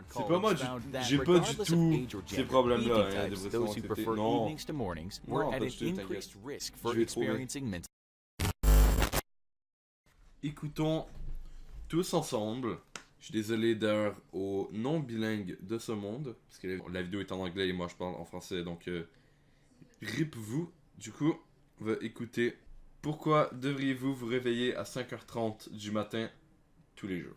C'est pas moi, j'ai pas du tout ces problèmes-là, hein, dépression, anxiété. Non. Non, pas du tout, t'inquiète. Je vais trouver. Écoutons tous ensemble. Je suis désolé d'ailleurs aux non-bilingues de ce monde, parce que la vidéo est en anglais et moi je parle en français, donc rip vous. Du coup, on va écouter. Pourquoi devriez-vous vous réveiller à 5h30 du matin tous les jours?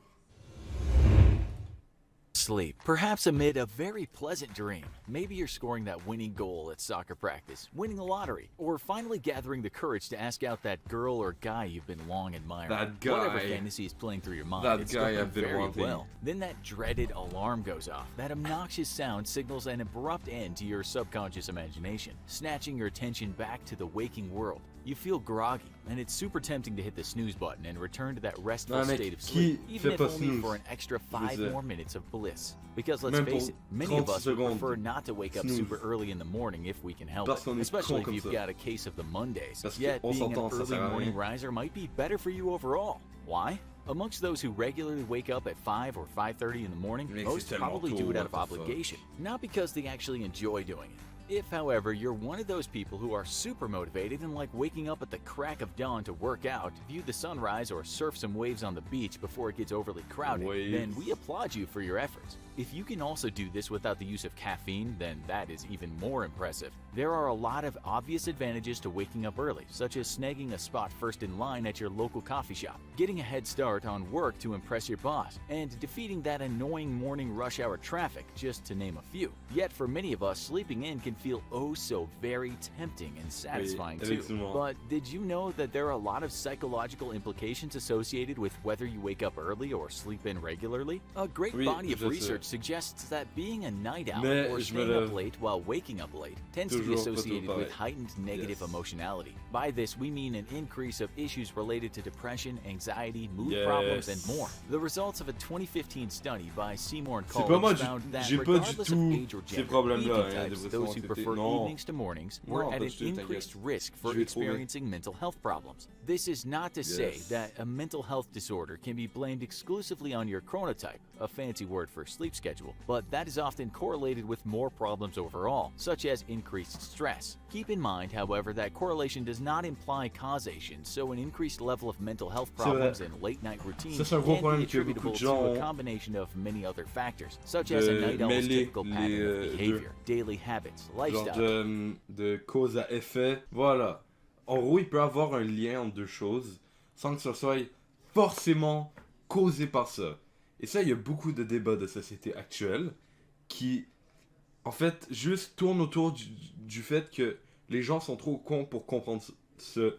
Sleep, perhaps amid a very pleasant dream. Maybe you're scoring that winning goal at soccer practice, winning the lottery, or finally gathering the courage to ask out that girl or guy you've been long admiring. That guy. Whatever fantasy is playing through your mind, That it's guy going I've been very wanting. well. Then that dreaded alarm goes off. That obnoxious sound signals an abrupt end to your subconscious imagination, snatching your attention back to the waking world. You feel groggy, and it's super tempting to hit the snooze button and return to that restful state of sleep, even if only for an extra 5 more minutes of bliss. Because let's face it, many of us would prefer not to wake up super early in the morning if we can help it, especially if you've got a case of the Mondays. Yet being an early morning riser might be better for you overall. Why? Amongst those who regularly wake up at 5 or 5:30 in the morning, most probably do it out of obligation, not because they actually enjoy doing it. If, however, you're one of those people who are super motivated and like waking up at the crack of dawn to work out, view the sunrise, or surf some waves on the beach before it gets overly crowded, then we applaud you for your efforts. If you can also do this without the use of caffeine, then that is even more impressive. There are a lot of obvious advantages to waking up early, such as snagging a spot first in line at your local coffee shop, getting a head start on work to impress your boss, and defeating that annoying morning rush hour traffic, just to name a few. Yet for many of us, sleeping in can feel oh so very tempting and satisfying too. But did you know that there are a lot of psychological implications associated with whether you wake up early or sleep in regularly? A great body of research suggests that being a night owl or staying up late while waking up late tends to be associated with heightened negative emotionality. By this, we mean an increase of issues related to depression, anxiety, mood problems, and more. The results of a 2015 study by Seymour and College found that regardless of age or gender, those who prefer evenings to mornings were at an increased risk for experiencing mental health problems. This is not to say that a mental health disorder can be blamed exclusively on your chronotype, a fancy word for sleep schedule, but that is often correlated with more problems overall, such as increased stress. Keep in mind, however, that correlation does not imply causation, so an increased level of mental health problems and late-night routines can be attributable to a combination of many other factors, such as a night owl's typical pattern of behavior, daily habits, lifestyle. De cause à effet, voilà. En gros, il peut avoir un lien entre deux choses sans que ce soit forcément causé par ça. Et ça, il y a beaucoup de débats de société actuelle qui, en fait, juste tournent autour du fait que les gens sont trop cons pour comprendre ce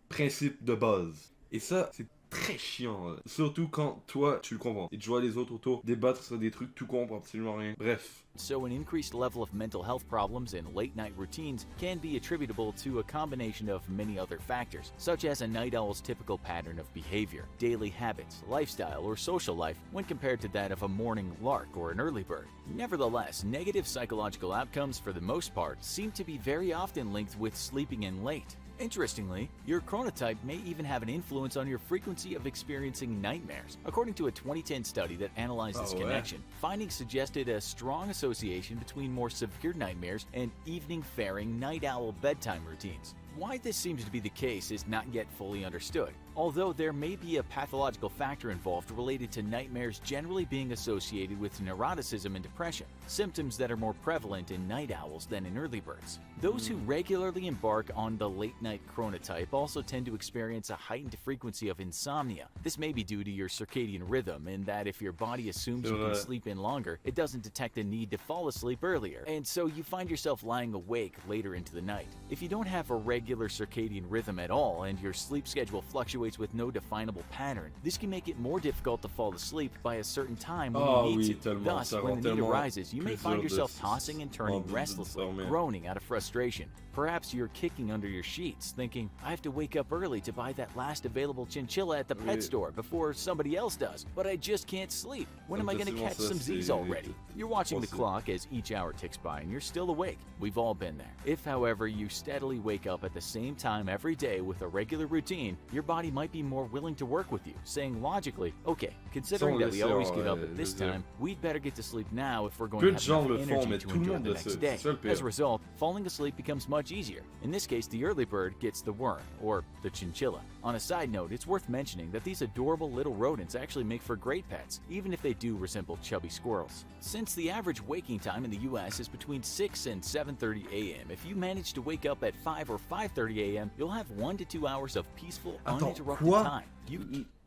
principe de base. Et ça, c'est très chiant, surtout quand toi tu le comprends et tu vois les autres autour débattre sur des trucs tout con pour absolument rien. Bref. So an increased level of mental health problems and late night routines can be attributable to a combination of many other factors, such as a night owl's typical pattern of behavior, daily habits, lifestyle, or social life when compared to that of a morning lark or an early bird. Nevertheless, negative psychological outcomes for the most part seem to be very often linked with sleeping in late. Interestingly, your chronotype may even have an influence on your frequency of experiencing nightmares. According to a 2010 study that analyzed this connection, findings suggested a strong association between more severe nightmares and evening-faring night owl bedtime routines. Why this seems to be the case is not yet fully understood, although there may be a pathological factor involved related to nightmares generally being associated with neuroticism and depression, symptoms that are more prevalent in night owls than in early birds. Those who regularly embark on the late-night chronotype also tend to experience a heightened frequency of insomnia. This may be due to your circadian rhythm, in that if your body assumes you can sleep in longer, it doesn't detect the need to fall asleep earlier, and so you find yourself lying awake later into the night. If you don't have a regular circadian rhythm at all, and your sleep schedule fluctuates with no definable pattern, this can make it more difficult to fall asleep by a certain time when you need to. Thus, when the need arises, you may find yourself tossing and turning restlessly, groaning out of frustration. Perhaps you're kicking under your sheets, thinking, I have to wake up early to buy that last available chinchilla at the pet store before somebody else does, but I just can't sleep. When am I going to catch some Z's already? You're watching the clock as each hour ticks by and you're still awake. We've all been there. If, however, you steadily wake up at at the same time every day with a regular routine, your body might be more willing to work with you, saying logically, okay, considering that we always get up at this time, we'd better get to sleep now if we're going to have enough energy to enjoy the next day. As a result, falling asleep becomes much easier. In this case, the early bird gets the worm, or the chinchilla. On a side note, it's worth mentioning that these adorable little rodents actually make for great pets, even if they do resemble chubby squirrels. Since the average waking time in the US is between 6 and 7:30 a.m., if you manage to wake up at 5 or 5:30 a.m., you'll have 1 to 2 hours of peaceful, uninterrupted time.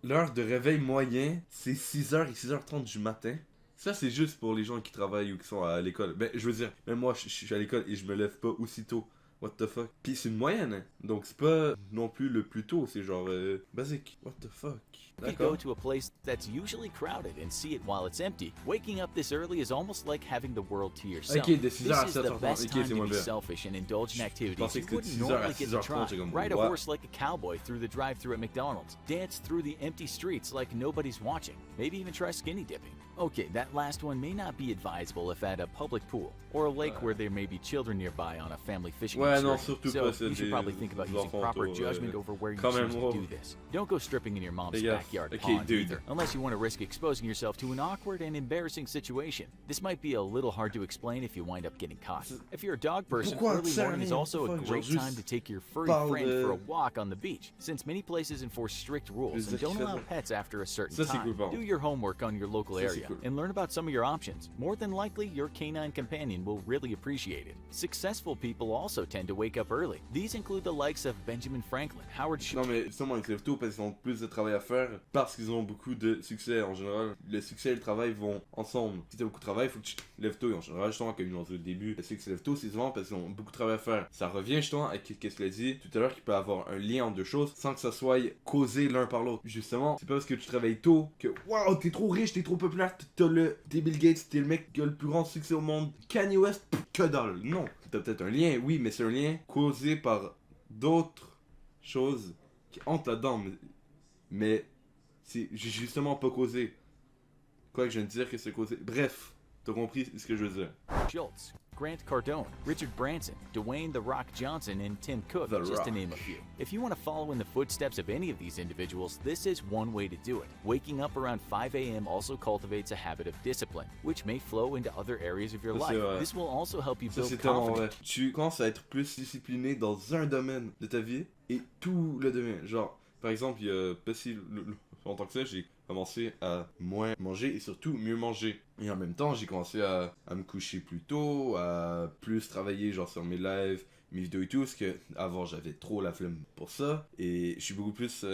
L'heure de réveil moyen, c'est 6h et 6h30 du matin. Ça, c'est juste pour les gens qui travaillent ou qui sont à l'école. Ben, je veux dire, même moi, je suis à l'école et je me lève pas aussitôt. What the fuck? Puis c'est une moyenne, hein? Donc c'est pas non plus le plus tôt, c'est genre basique. What the fuck? You go to a place that's usually crowded and see it while it's empty. Waking up this early is almost like having the world to yourself. Ok, de 6h à This is the 7h30. best Ok, time c'est to moins be bien. selfish and indulge in activities pensais you que wouldn't c'était 6h à normally get to 6h30, try. c'est comme, Ride a what? horse like a cowboy through the drive-thru at McDonald's. Dance through the empty streets like nobody's watching. Maybe even try skinny dipping. Okay, that last one may not be advisable if at a public pool or a lake where there may be children nearby on a family fishing non, excursion. surtout So pas, c'est you should des probably think about using enfants proper autour, judgment over where you quand choose même, to do this. Don't go stripping in your mom's Les gars, backyard ok, pond dude. either, unless you want to risk exposing yourself to an awkward and embarrassing situation. This might be a little hard to explain if you wind up getting caught. If you're a dog person, Pourquoi early ça morning is rien? also a Fuck, great genre, time to take your furry parle friend de- for a walk on the beach, since many places enforce strict rules and don't allow pets after a certain Ça, c'est time. cool, par Do contre. your homework on your local Ça, c'est area cool. and learn about some of your options. More than likely, your canine companion will really appreciate it. Successful people also tend to wake up early. These include the likes of Benjamin Franklin, Howard Non mais justement ils se lèvent tôt parce qu'ils ont plus de travail à faire, parce qu'ils ont beaucoup de succès en général. Le succès et le travail vont ensemble. Si t'as beaucoup de travail, il faut que tu te lèves tôt et en général justement comme ils l'ont dit au début, c'est que se lèvent tôt c'est souvent parce qu'ils ont beaucoup de travail à faire. Ça revient justement à ce qu'il a dit tout à l'heure qu'il peut avoir un lien entre deux choses sans que ça soit causé l'un par l'autre. Justement, c'est pas parce que tu travailles tôt que waouh t'es trop riche, t'es trop populaire, t'es Bill Gates, t'es le mec qui a le plus grand succès au monde. Kanye West, que dalle. Non, t'as peut-être un lien, oui, mais c'est un lien causé par d'autres choses qui entrent là-dedans, mais c'est justement pas causé. Quoi que je viens de dire que c'est causé. Bref, t'as compris ce que je veux dire. Schultz, Grant Cardone, Richard Branson, Dwayne The Rock Johnson, and Tim Cook, The just to Rock. name a few. If you want to follow in the footsteps of any of these individuals, this is one way to do it. Waking up around 5 a.m. also cultivates a habit of discipline, which may flow into other areas of your Ça, c'est life. vrai. This will also help you Ça build c'est tellement confidence. vrai. Tu commences à être plus discipliné dans un domaine de ta vie et tout le domaine. Genre, par exemple, il y a pas si longtemps que ça, j'ai commencé à moins manger et surtout mieux manger. Et en même temps, j'ai commencé à me coucher plus tôt, à plus travailler genre sur mes lives, mes vidéos et tout, parce que avant j'avais trop la flemme pour ça. Et je suis beaucoup plus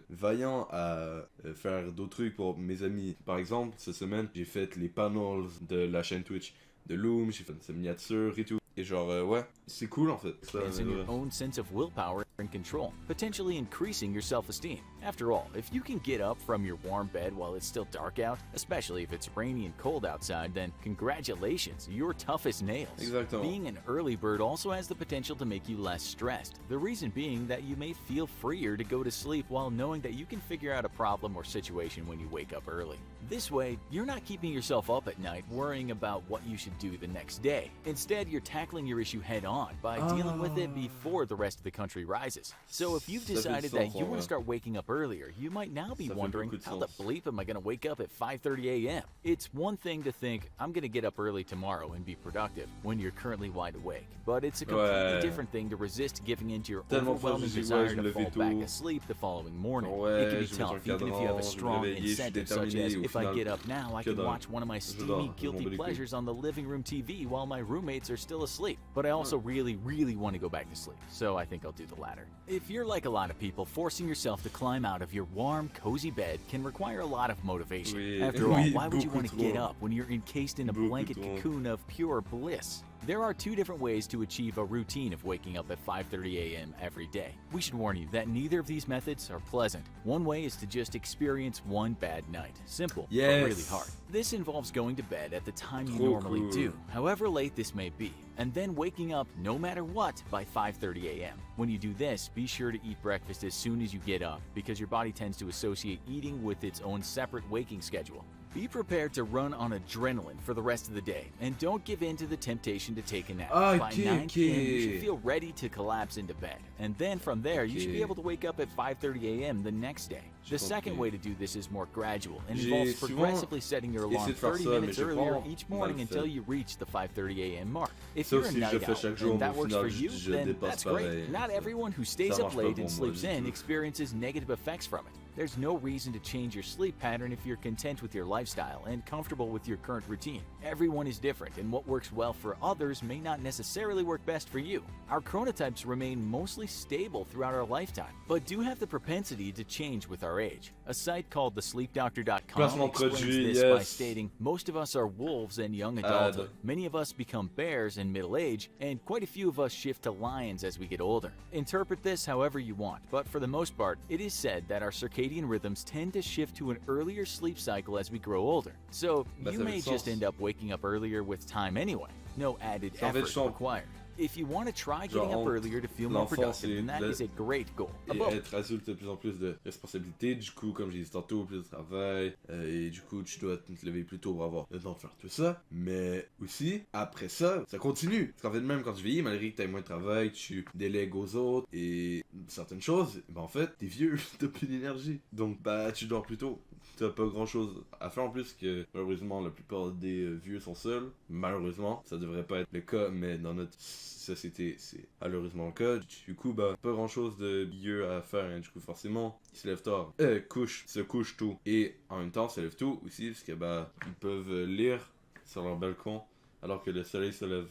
vaillant à faire d'autres trucs pour mes amis. Par exemple, cette semaine, j'ai fait les panels de la chaîne Twitch de Loom, j'ai fait une miniature et tout. Et genre, ouais, c'est cool en fait. Ça, Is in your own sense of willpower and control, potentially increasing your self-esteem. After all, if you can get up from your warm bed while it's still dark out, especially if it's rainy and cold outside, then congratulations, you're tough as nails. Exactement. Being an early bird also has the potential to make you less stressed. The reason being that you may feel freer to go to sleep while knowing that you can figure out a problem or situation when you wake up early. This way, you're not keeping yourself up at night worrying about what you should do the next day. Instead, you're tackling your issue head on by dealing with it before the rest of the country rises. So if you've Ça fait decided du that sens, you en want vrai. to start waking up earlier, you might now be Ça fait wondering, beaucoup de how the sens. bleep am I going to wake up at 5:30 a.m.? It's one thing to think, I'm going to get up early tomorrow and be productive when you're currently wide awake. But it's a completely Ouais. different thing to resist giving into your Tellement fois, overwhelming je dis, desire ouais, je me to levais fall back tôt. asleep the following morning. Ouais, It can be je vais sur tough, le even if you have a cadran, je vais me strong réveiller, je suis incentive such as, déterminé, au if I final, get up now, I que can dalle. watch one of my Je steamy, dors, je m'en guilty bats les couilles. pleasures on the living room TV while my roommates are still asleep. But I also really want to go back to sleep, so I think I'll do the latter. If you're like a lot of people, forcing yourself to climb out of your warm, cozy bed can require a lot of motivation. Oui, After all, oui, why would you beaucoup want to get trop. up when you're encased in a Beaucoup blanket trop. cocoon of pure bliss? There are two different ways to achieve a routine of waking up at 5:30 a.m. every day. We should warn you that neither of these methods are pleasant. One way is to just experience one bad night. Simple, but really Yes. hard. This involves going to bed at the time you Trop normally cool. do, however late this may be, and then waking up no matter what by 5:30 a.m. When you do this, be sure to eat breakfast as soon as you get up because your body tends to associate eating with its own separate waking schedule. Be prepared to run on adrenaline for the rest of the day, and don't give in to the temptation to take a nap. Ah, By 9 p.m., you should feel ready to collapse into bed, and then from there, you should be able to wake up at 5:30 a.m. the next day. The second way to do this is more gradual and involves progressively setting your alarm 30 minutes earlier each morning until you reach the 5:30 a.m. mark. If you're a night owl and that works for you, then that's great. Not everyone who stays up late and sleeps in experiences negative effects from it. There's no reason to change your sleep pattern if you're content with your lifestyle and comfortable with your current routine. Everyone is different, and what works well for others may not necessarily work best for you. Our chronotypes remain mostly stable throughout our lifetime, but do have the propensity to change with our age. A site called thesleepdoctor.com explains this by stating, most of us are wolves in young adulthood. Many of us become bears in middle age, and quite a few of us shift to lions as we get older. Interpret this however you want, but for the most part, it is said that our circadian rhythms tend to shift to an earlier sleep cycle as we grow older. So you may just end up waking up earlier with time anyway. No added effort required. If you want to try getting up earlier to feel more productive, then that is a great goal. Et être adulte, t'as de plus en plus de responsabilités, du coup, comme j'ai dit tantôt, plus de travail, et du coup, tu dois te lever plus tôt pour avoir le temps de faire tout ça. Mais aussi, après ça, ça continue. Parce qu'en fait, même quand tu vieillis, malgré que t'aies moins de travail, tu délègues aux autres et certaines choses, ben en fait, t'es vieux, t'as plus d'énergie. Donc, bah, tu dors plus tôt. T'as pas grand chose à faire en plus que malheureusement la plupart des vieux sont seuls. Malheureusement, ça devrait pas être le cas, mais dans notre société c'est malheureusement le cas. Du coup, bah pas grand chose de mieux à faire, hein. Du coup forcément ils se lèvent tard, se couchent tôt et en même temps se lèvent tôt aussi parce que bah ils peuvent lire sur leur balcon alors que le soleil se lève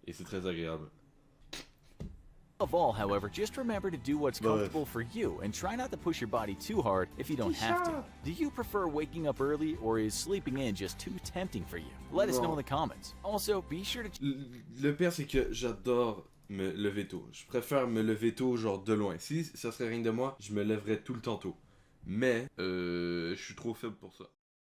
et c'est très agréable. Above all, however, just remember to do what's comfortable for you and try not to push your body too hard if you don't have to. Do you prefer waking up early or is sleeping in just too tempting for you? Let us know in the comments. Also, be sure to... Le pire, c'est que j'adore me lever tôt. Je préfère me lever tôt, genre de loin. Si ça serait rien de moi, je me lèverais tout le temps tôt. Mais, je suis trop faible pour ça.